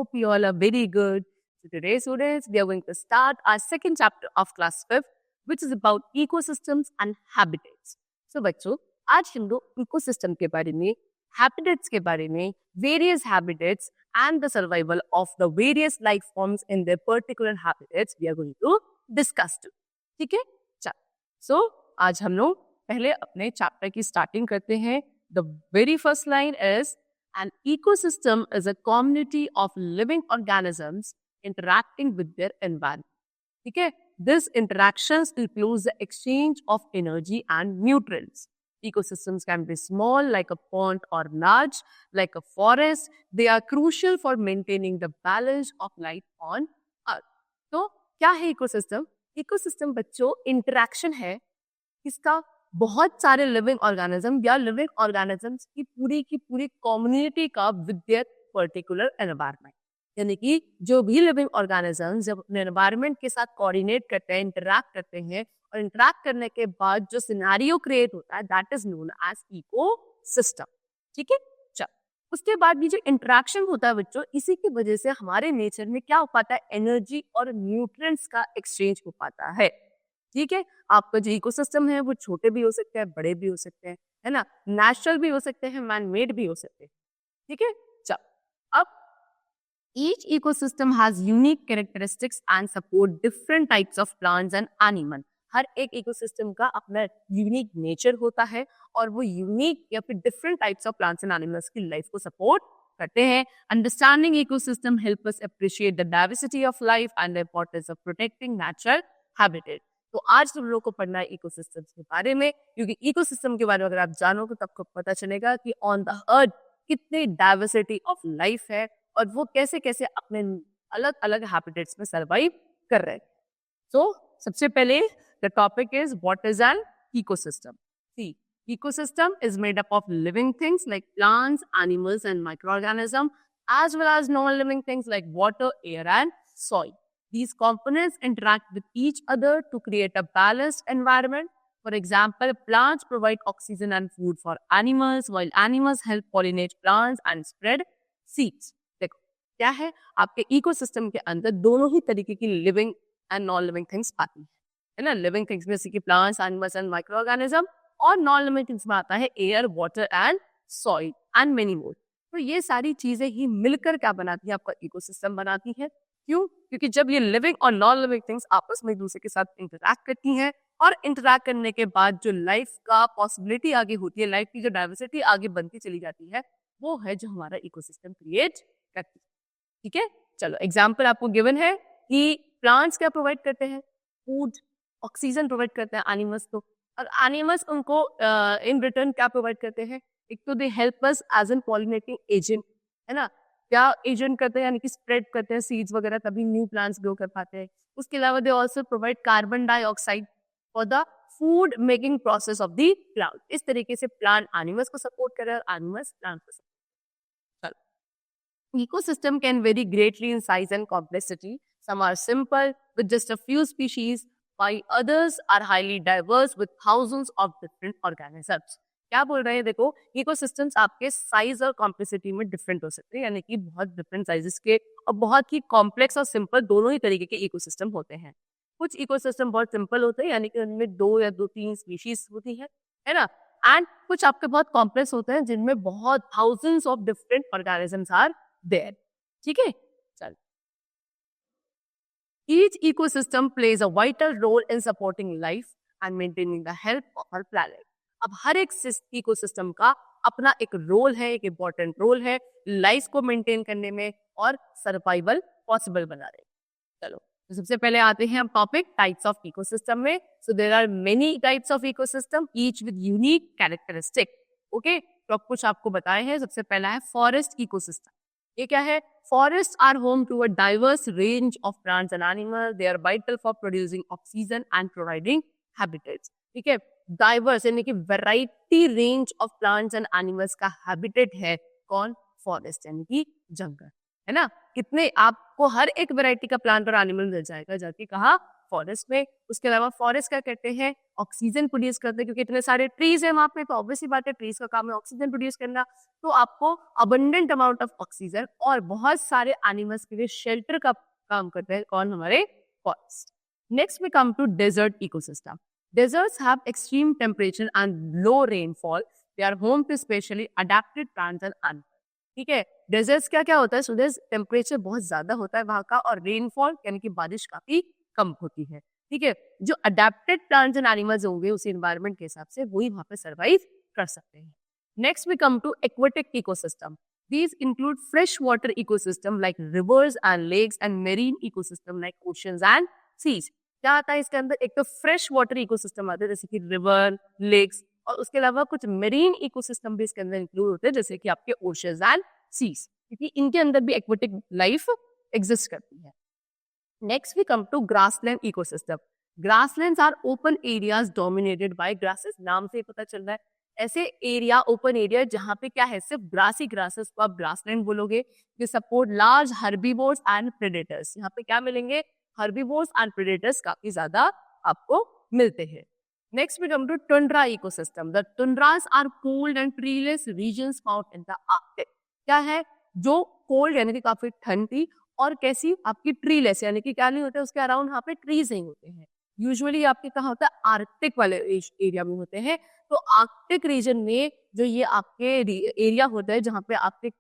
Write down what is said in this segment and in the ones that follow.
hope you all are very good. So today, students, we are going to start our second chapter of class 5th, which is about ecosystems and habitats. So बच्चों, आज हम लोग ecosystem के बारे में, habitats के बारे में, various habitats and the survival of the various life forms in their particular habitats we are going to discuss too. ठीक है? चल. So आज हम लोग पहले अपने चैप्टर की स्टार्टिंग करते हैं. The very first line is an ecosystem is a community of living organisms interacting with their environment. ठीक है? This interactions includes the exchange of energy and nutrients. Ecosystems can be small like a pond or large like a forest. They are crucial for maintaining the balance of life on earth. तो क्या है ecosystem? Ecosystem बच्चों interaction है इसका बहुत सारे living organism या living organisms की पूरी कम्युनिटी का विद देयर पर्टिकुलर एनवायरनमेंट. यानी कि जो भी लिविंग ऑर्गेनिजम्स जब अपने एनवायरनमेंट के साथ कोऑर्डिनेट करते हैं, इंटरैक्ट करते हैं और इंटरैक्ट करने के बाद जो सिनेरियो क्रिएट होता है that is known as ecosystem. ठीक है? चल, उसके बाद भी जो इंटरैक्शन होता है बच्चों, इसी की वजह से हमारे नेचर में क्या हो पाता है, एनर्जी और न्यूट्रिएंट्स का एक्सचेंज हो पाता है. ठीक है? आपका जो इकोसिस्टम है वो छोटे भी हो सकते हैं, बड़े भी हो सकते हैं, है ना, नेचुरल भी हो सकते हैं, मैन मेड भी हो सकते हैं. ठीक है? चल, अब each ecosystem has unique characteristics and support different types of plants and animals. हर एक इकोसिस्टम का अपना यूनिक नेचर होता है और वो यूनिक या फिर different types of plants and animals की लाइफ को सपोर्ट करते हैं. Understanding ecosystem help us appreciate the diversity of life and the importance of protecting natural habitat. तो आज तुम लोगों को पढ़ना है इकोसिस्टम्स के बारे में, क्योंकि इकोसिस्टम के बारे में अगर आप जानोगे तो आपको पता चलेगा कि ऑन द अर्थ कितनी डाइवर्सिटी ऑफ लाइफ है और वो कैसे कैसे अपने अलग अलग हैबिटेट्स में सर्वाइव कर रहे हैं. तो सबसे पहले the topic is what is an ecosystem. See, ecosystem is made up of living things like plants, animals and microorganisms, as well as non-living things like water, air and soil. These components interact with each other to create a balanced environment. For example, plants provide oxygen and food for animals, while animals help pollinate plants and spread seeds. देखो क्या है, आपके ecosystem के अंदर दोनों ही तरीके की living and non living things आती है ना. लिविंग थिंग्स में जैसे कि plants, animals and micro organism, और नॉन लिविंग थिंग्स में आता है air, water and soil and many more. तो ये सारी चीजें ही मिलकर क्या बनाती है, आपका इकोसिस्टम बनाती है. क्यों? क्योंकि जब ये लिविंग और नॉन लिविंग थिंग्स आपस में एक दूसरे के साथ इंटरैक्ट करती हैं और इंटरैक्ट करने के बाद जो लाइफ का पॉसिबिलिटी आगे होती है, लाइफ की जो डाइवर्सिटी आगे बनती चली जाती है, वो है जो हमारा इकोसिस्टम क्रिएट करती है. ठीक है? चलो, एग्जाम्पल आपको गिवन है कि प्लांट्स क्या प्रोवाइड करते हैं, फूड, ऑक्सीजन प्रोवाइड करते हैं एनिमल्स को, और एनिमल्स उनको इन रिटर्न क्या प्रोवाइड करते हैं. एक तो they help us as an pollinating agent, है ना. क्या एजेंट करते हैं, यानी कि स्प्रेड करते हैं सीड्स वगैरह, तभी न्यू प्लांट्स ग्रो कर पाते हैं. उसके अलावा they also provide carbon dioxide for the food making process of the plant. इस तरीके से प्लांट एनिमल्स को सपोर्ट कर रहे हैं और एनिमल्स प्लांट को support. Ecosystem can vary greatly in size and complexity. Some are simple with just a few species, while others are highly diverse with thousands of different organisms. क्या बोल रहे हैं, देखो इकोसिस्टम्स आपके साइज और complexity में different हो सकते हैं, यानी कि बहुत डिफरेंट साइजेस के और बहुत ही कॉम्प्लेक्स और सिंपल दोनों ही तरीके के इकोसिस्टम होते हैं. कुछ इकोसिस्टम बहुत सिंपल होते हैं, यानी कि उनमें 2 या 2-3 स्पीशीज होती है ना. एंड कुछ आपके बहुत कॉम्प्लेक्स होते हैं जिनमें बहुत thousands of different organisms are there. ठीक है? चल, each ecosystem plays a vital role in supporting life and maintaining the health of our planet. अब हर एक इकोसिस्टम का अपना एक रोल है, एक इम्पोर्टेंट रोल है लाइफ को मेंटेन करने में और सर्वाइवल पॉसिबल बनाने. चलो, तो सबसे पहले आते हैं हम टॉपिक टाइप्स ऑफ इकोसिस्टम में. So there are many types of ecosystem, each with unique characteristic. Okay, तो अब कुछ आपको बताए हैं. सबसे पहला है फॉरेस्ट इकोसिस्टम. ये क्या है? Forests are home to a diverse range of plants and animals. They are vital for producing oxygen and providing habitats. ठीक है? Diverse यानी कि variety range of plants and animals का habitat है कौन? Forest यानी कि जंगल, है ना. कितने आपको आपको हर एक वैरायटी का प्लांट और एनिमल मिल जाएगा, जाके कहा फॉरेस्ट में। उसके अलावा फॉरेस्ट क्या करते हैं, ऑक्सीजन प्रोड्यूस करते हैं, क्योंकि इतने सारे ट्रीज है वहां पे, तो ऑब्वियसली बात है ट्रीज का काम है ऑक्सीजन प्रोड्यूस करना। तो आपको अबंडेंट अमाउंट ऑफ ऑक्सीजन और बहुत सारे एनिमल्स के लिए शेल्टर का काम करते हैं कौन, हमारे forest. Next we come to desert ecosystem. Deserts have extreme temperature and low rainfall. They are home to specially adapted plants and animals. ठीक है, डेजर्ट्स क्या क्या होता है, so टेम्परेचर बहुत ज्यादा होता है वहां का, और रेनफॉल यानी कि बारिश काफी कम होती है। ठीक है, जो अडेप्टेड प्लांट्स एंड एनिमल्स होंगे उसी एनवायरनमेंट के हिसाब से वही वहां पे सर्वाइव कर सकते हैं। Next we come to aquatic ecosystem. These include freshwater ecosystem like rivers and lakes and marine ecosystem like oceans and seas. क्या आता है इसके अंदर, एक तो फ्रेश वाटर इकोसिस्टम आता है जैसे कि रिवर, लेक्स, और उसके अलावा कुछ मेरीन इकोसिस्टम भी इसके अंदर इंक्लूड होते हैं जैसे कि आपके ओशंस एंड सीज, क्योंकि इनके अंदर भी एक्वेटिक लाइफ एग्जिस्ट करती है। Next we come to grassland ecosystem. Grasslands are open areas dominated by grasses. नाम से ही पता चल रहा है ऐसे एरिया, ओपन एरिया जहाँ पे क्या है, सिर्फ ग्रासी ग्रासेस को आप ग्रासलैंड बोलोगे। ये support large herbivores and predators. यहाँ पे क्या मिलेंगे, हर्बीवोर्स एंड प्रेडेटर्स काफी ज्यादा आपको मिलते हैं। Next we come to tundra ecosystem. The tundras are cold and treeless regions found in the Arctic. क्या है, जो कोल्ड यानी कि काफी ठंडी, और कैसी आपकी ट्रीलेस यानी कि क्या नहीं होता है उसके अराउंड यहाँ पे ट्रीज नहीं होते हैं। यूजुअली आपके कहाँ होता है, आर्कटिक वाले एरिया में होते हैं। तो आर्कटिक रीजन में जो ये आपके एरिया होता है जहाँ पे आपके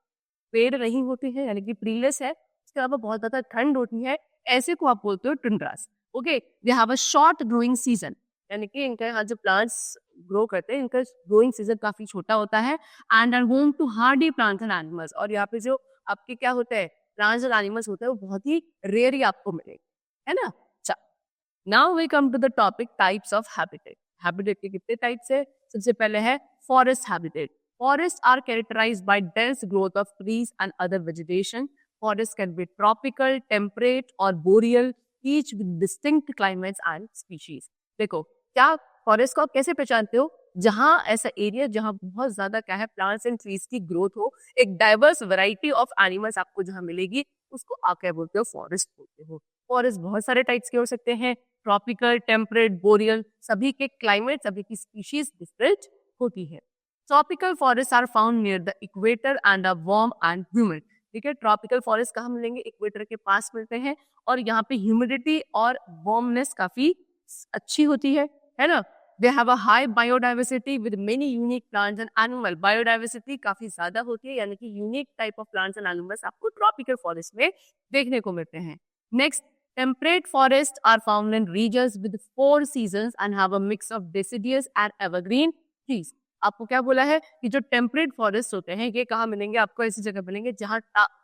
पेड़ नहीं होते हैं यानी कि ट्रीलेस है, इसके अलावा बहुत ज्यादा ठंड होती है, ऐसे को आप बोलते हो tundras. Okay, they have a short growing season, यानी कि इनके यहाँ जो प्लांट्स ग्रो करते हैं इनका ग्रोइंग सीजन काफी छोटा होता है। And are home to hardy plants and animals. और यहाँ पे जो आपके क्या होते हैं, प्लांट्स और एनिमल्स होते हैं वो बहुत ही रेयर ही आपको मिलेंगे, है ना। अच्छा, now we come to the topic types of habitat. Habitat के कितने टाइप्स है, सबसे पहले है forest habitat. Forests are characterized by dense growth of trees and other vegetation. Forests can be tropical, temperate or boreal, each with distinct climates and species. देखो क्या forest को आप कैसे पहचानते हो, जहां ऐसा एरिया जहां बहुत ज्यादा क्या है प्लांट्स एंड ट्रीज की ग्रोथ हो, एक डाइवर्स वैरायटी ऑफ एनिमल्स आपको जहां मिलेगी, उसको आप क्या बोलते हो, फॉरेस्ट बोलते हो। फॉरेस्ट बहुत सारे टाइप्स के हो सकते हैं, ट्रॉपिकल, टेम्परेट, बोरियल, सभी के क्लाइमेट, सभी की स्पीशीज डिफरेंट होती है। Tropical forest are found near the equator and are warm and humid. ठीक है, ट्रॉपिकल फॉरेस्ट कहाँ मिलेंगे, इक्वेटर के पास मिलते हैं, और यहाँ पे ह्यूमिडिटी और वार्मनेस काफी अच्छी होती है ना। दे have a high biodiversity with many unique plants and animal. Biodiversity काफी ज्यादा होती है, यानी कि unique type of plants and animals आपको ट्रॉपिकल फॉरेस्ट में देखने को मिलते हैं। Next, temperate forests are found in regions with 4 seasons and have a mix of deciduous and evergreen trees. आपको क्या बोला है कि जो टेम्परेट फॉरेस्ट होते हैं ये कहाँ मिलेंगे, आपको ऐसी जगह मिलेंगे जहाँ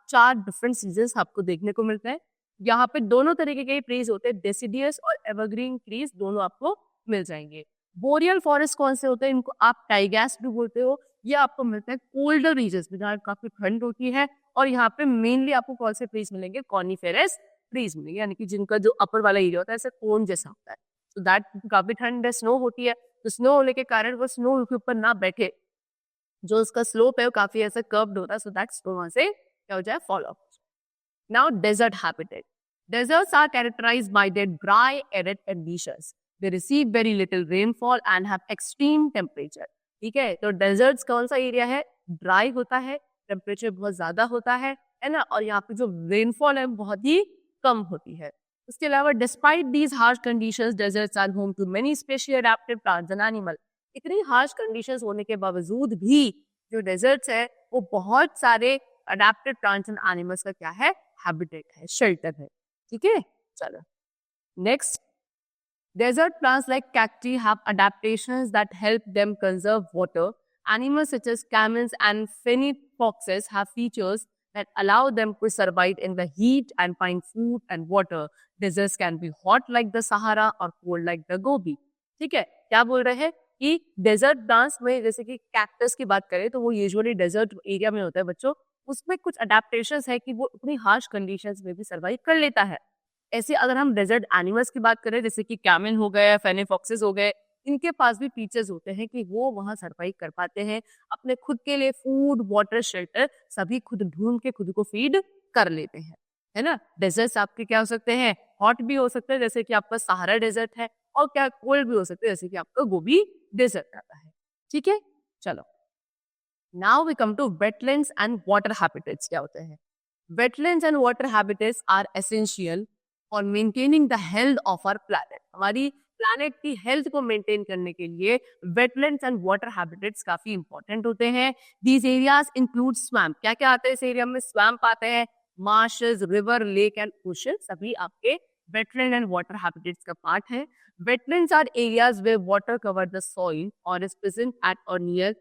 4 डिफरेंट सीजन्स आपको देखने को मिलते हैं। यहाँ पे दोनों तरीके के ट्रीज होते हैं, डेसिडियस और एवरग्रीन ट्रीज, दोनों आपको मिल जाएंगे। बोरियल फॉरेस्ट कौन से होते हैं, इनको आप टाइगैस भी बोलते हो। ये आपको मिलते हैं कोल्डर रीजन में जहाँ काफी ठंड होती है, और यहाँ पे मेनली आपको कौन से ट्रीज मिलेंगे, कॉनिफेरस ट्रीज मिलेंगे, यानी कि जिनका जो अपर वाला एरिया होता है ऐसे कोन जैसा होता है। तो दैट काफी ठंड है, स्नो होती है, तो स्नो होने के कारण वो स्नो के ऊपर ना बैठे, जो उसका स्लोप है वो काफी ऐसा कर्व्ड होता है, सो दैट स्नो वहां से क्या हो जाए, fall off. Now desert habitat. Deserts are characterized by their dry, arid conditions. They receive very little rainfall and have extreme temperature. ठीक है, तो डेजर्ट्स कौन सा एरिया है, ड्राई होता है, टेम्परेचर बहुत ज्यादा होता है ना, और यहाँ पे जो रेनफॉल है बहुत ही कम होती है। उसके अलावा despite these harsh conditions, deserts are home to many specially adapted plants and animal. इतनी हार्श कंडीशंस होने के बावजूद भी जो डेजर्ट्स है वो बहुत सारे अडैप्टेड प्लांट्स एंड एनिमल्स का क्या है, हैबिटेट है, शेल्टर है। ठीक है, चलो next, desert plants like cacti have adaptations that help them conserve water. Animals such as camels and fenny foxes have features that allow them to survive in the heat and find food and water. Deserts can be hot like the Sahara or cold like the Gobi. ठीक है, क्या बोल रहे हैं कि desert plants में जैसे कि कैक्टस की बात करें तो वो यूजुअली डेजर्ट एरिया में होता है बच्चों, उसमें कुछ अडेप्टेशंस है कि वो उतनी हार्श कंडीशंस में भी सर्वाइव कर लेता है। ऐसे अगर हम डेजर्ट एनिमल्स की बात करें जैसे कि कैमल हो गए, फेनी फॉक्सेस हो गए, इनके पास भी फीचर्स होते हैं कि वो वहां सर्वाइव कर पाते हैं, अपने खुद के लिए फूड, वाटर, शेल्टर सभी खुद ढूंढ के खुद को फीड कर लेते हैं। है ना। डेजर्ट्स आपके क्या हो सकते हैं, हॉट भी हो सकते हैं जैसे कि आपका सहारा डेजर्ट है, और क्या कोल्ड भी हो सकते हैं जैसे कि आपका गोबी डेजर्ट आता है। ठीक है, चलो now we come to wetlands and water habitats. क्या होते हैं? Wetlands and water habitats are essential for maintaining the health of our planet. हमारी प्लैनेट की हेल्थ को मेंटेन करने के लिए वेटलैंड्स एंड वाटर हैबिटेट्स काफी इंपॉर्टेंट होते हैं। These areas include swamp. क्या क्या आते हैं इस एरिया में? स्वैम्प आते हैं, marshes, river, lake and ocean, सभी आपके वेटलैंड एंड वाटर हैबिटेट्स का पार्ट है। Wetlands are areas where water cover the soil or is present at or near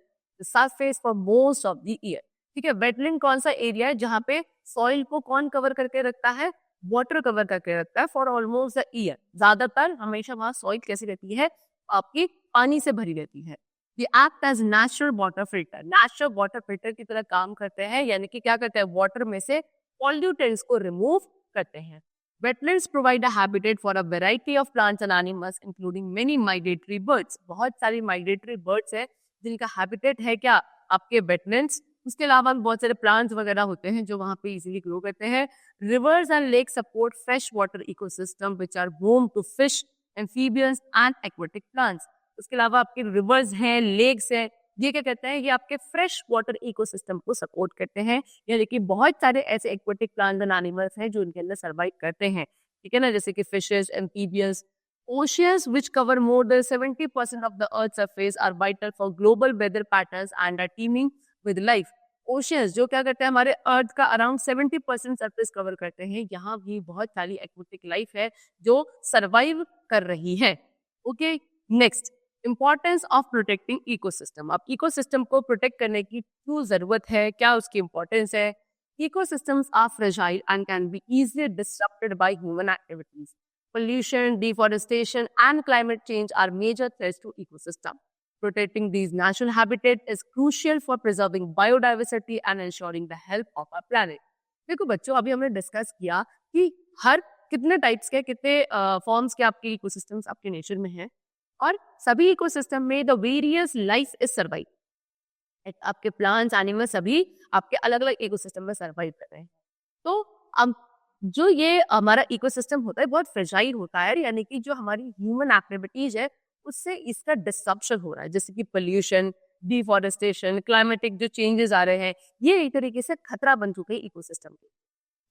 the surface for most of the year. ठीक है, wetland कौन सा area है जहां पे सॉइल को कौन कवर करके रखता है? वाटर कवर करके रखता है फॉर ऑलमोस्ट द ईयर। ज्यादातर हमेशा वहां सॉइल कैसी रहती है? आपकी पानी से भरी रहती है। ये act as natural water filter, natural water filter की तरह काम करते हैं, यानी कि क्या करते हैं? वाटर में से पॉल्यूटेंट्स को रिमूव करते हैं। Wetlands provide a habitat for a variety of plants and animals, including many migratory birds. बहुत सारी migratory birds है जिनका habitat है क्या? आपके wetlands। उसके अलावा बहुत सारे plants वगैरह होते हैं जो वहाँ पे easily grow करते हैं। Rivers and lakes support freshwater ecosystem which are home to fish, amphibians and aquatic plants. उसके अलावा आपके rivers हैं, lakes हैं, ये क्या कहते हैं? ये आपके फ्रेश वाटर इकोसिस्टम को सपोर्ट करते हैं, यानी कि बहुत सारे ऐसे एक्वेटिक प्लांट्स एंड एनिमल्स हैं जो इनके अंदर सर्वाइव करते हैं। ठीक है ना, जैसे कि fishes, amphibians. Oceans which cover more than 70% of the earth surface are vital for global weather patterns and are teeming with life. Oceans जो क्या करते हैं? हमारे अर्थ का अराउंड 70% सरफेस कवर करते हैं। यहाँ भी बहुत सारी एक्वेटिक लाइफ है जो सर्वाइव कर रही है। Okay, next, importance of protecting ecosystem. अब इकोसिस्टम को प्रोटेक्ट करने की क्यों जरूरत है, क्या उसकी इंपॉर्टेंस है? Ecosystems are fragile and can be easily disturbed by human activities. Pollution, deforestation and climate change are major threats to ecosystem. Protecting these natural habitat is crucial for preserving biodiversity and ensuring the health of our planet. देखो बच्चों, अभी हमने discuss किया कि हर कितने types के, कितने forms के आपके इकोसिस्टम्स आपके नेचर में हैं, और सभी इकोसिस्टम में the various life is survive. आपके प्लांट्स, एनिमल सभी आपके अलग अलग इकोसिस्टम में सर्वाइव कर रहे हैं। तो अब जो ये हमारा इकोसिस्टम होता है बहुत फ्रेजाइल होता है, यानी कि जो हमारी ह्यूमन एक्टिविटीज है उससे इसका डिस्ट्रप्शन हो रहा है, जैसे कि पोल्यूशन, डिफॉरेस्टेशन, क्लाइमेटिक जो चेंजेस आ रहे हैं, ये एक तरीके से खतरा बन चुके हैं इकोसिस्टम के।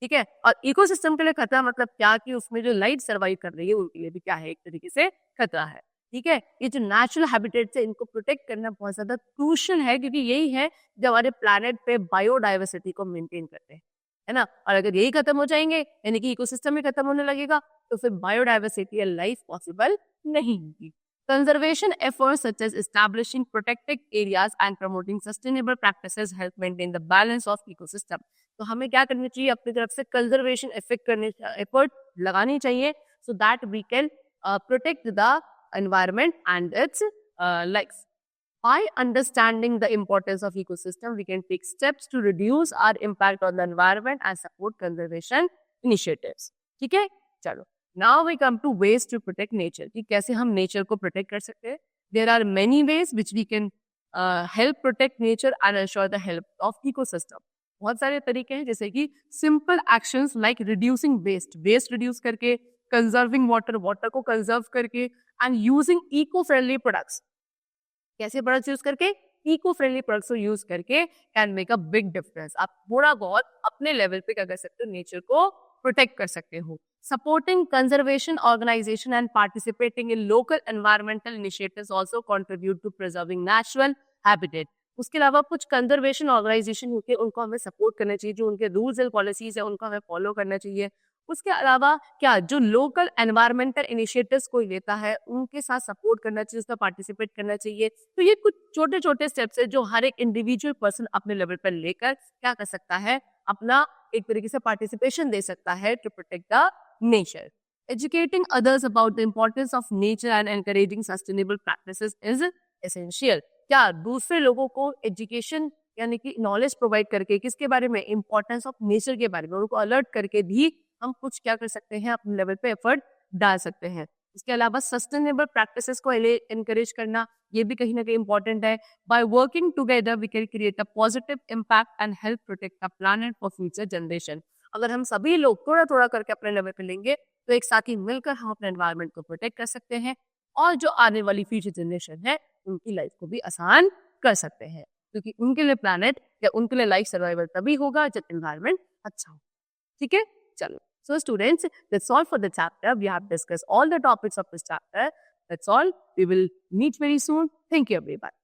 ठीक है, और इकोसिस्टम के लिए खतरा मतलब क्या? कि उसमें जो लाइफ सर्वाइव कर रही है उनके लिए भी क्या है? एक तरीके से खतरा है। ठीक है, ये जो नेचुरल हैबिटेट्स है इनको प्रोटेक्ट करना बहुत ज्यादा क्रूशियल है, क्योंकि यही है जो हमारे प्लैनेट पे बायोडाइवर्सिटी को मेंटेन करते हैं, है ना। और अगर यही खत्म हो जाएंगे, यानी कि इकोसिस्टम ही खत्म होने लगेगा, तो फिर बायोडाइवर्सिटी या लाइफ पॉसिबल नहीं होगी। Conservation efforts such as establishing protected areas and promoting sustainable practices help maintain the balance of ecosystem. तो हमें क्या करनी चाहिए? अपनी तरफ से कंजर्वेशन एफर्ट लगानी चाहिए, so that we can protect the environment and its life. By understanding the importance of ecosystem, we can take steps to reduce our impact on the environment and support conservation initiatives. ठीक है, चलो now we come to ways to protect nature, कि कैसे हम nature को protect कर सकते हैं। There are many ways which we can help protect nature and ensure the health of ecosystem. बहुत सारे तरीके हैं, जैसे कि simple actions like reducing waste reduce करके, कंजर्विंग वाटर को कंजर्व करके, and using eco friendly products. कैसे प्रोडक्ट्स यूज करके? इको फ्रेंडली प्रोडक्ट्स को यूज करके can make a big difference. आप थोड़ा बहुत अपने लेवल पे क्या कर सकते हो? नेचर को प्रोटेक्ट कर सकते हो। Supporting conservation organization and participating in local environmental initiatives also contribute to preserving natural habitat. उसके अलावा कुछ कंजर्वेशन ऑर्गेनाइजेशन होते हैं, उनको हमें सपोर्ट करना चाहिए, जो उनके रूल्स एंड पॉलिसीज है उनको हमें फॉलो करना चाहिए। उसके अलावा क्या, जो लोकल एनवायरमेंटल इनिशिएटिव्स कोई लेता है उनके साथ सपोर्ट करना चाहिए, उसका पार्टिसिपेट करना चाहिए। तो ये कुछ छोटे छोटे स्टेप्स है जो हर एक इंडिविजुअल पर्सन अपने लेवल पर लेकर क्या कर सकता है? अपना एक तरीके से पार्टिसिपेशन दे सकता है to protect the nature. Educating others about the importance of nature and encouraging sustainable practices is essential. क्या दूसरे लोगों को एजुकेशन यानी कि नॉलेज प्रोवाइड करके किसके बारे में? इंपॉर्टेंस ऑफ नेचर के बारे में उनको अलर्ट करके भी हम कुछ क्या कर सकते हैं? अपने लेवल पे एफर्ट डाल सकते हैं। इसके अलावा सस्टेनेबल प्रैक्टिसेस को एनकरेज करना, ये भी कहीं ना कहीं इंपॉर्टेंट है। By working together we can create a positive impact and help protect the planet for future generation. अगर हम सभी लोग थोड़ा थोड़ा करके अपने लेवल पे लेंगे तो एक साथ ही मिलकर हम अपने एनवायरनमेंट को प्रोटेक्ट कर सकते हैं और जो आने वाली फ्यूचर जनरेशन है उनकी लाइफ को भी आसान कर सकते हैं, क्योंकि उनके लिए प्लैनेट या उनके लिए लाइफ सर्वाइवल तभी होगा जब एनवायरनमेंट अच्छा हो। ठीक है, चलो। So students, that's all for the chapter. We have discussed all the topics of this chapter. That's all. We will meet very soon. Thank you everybody.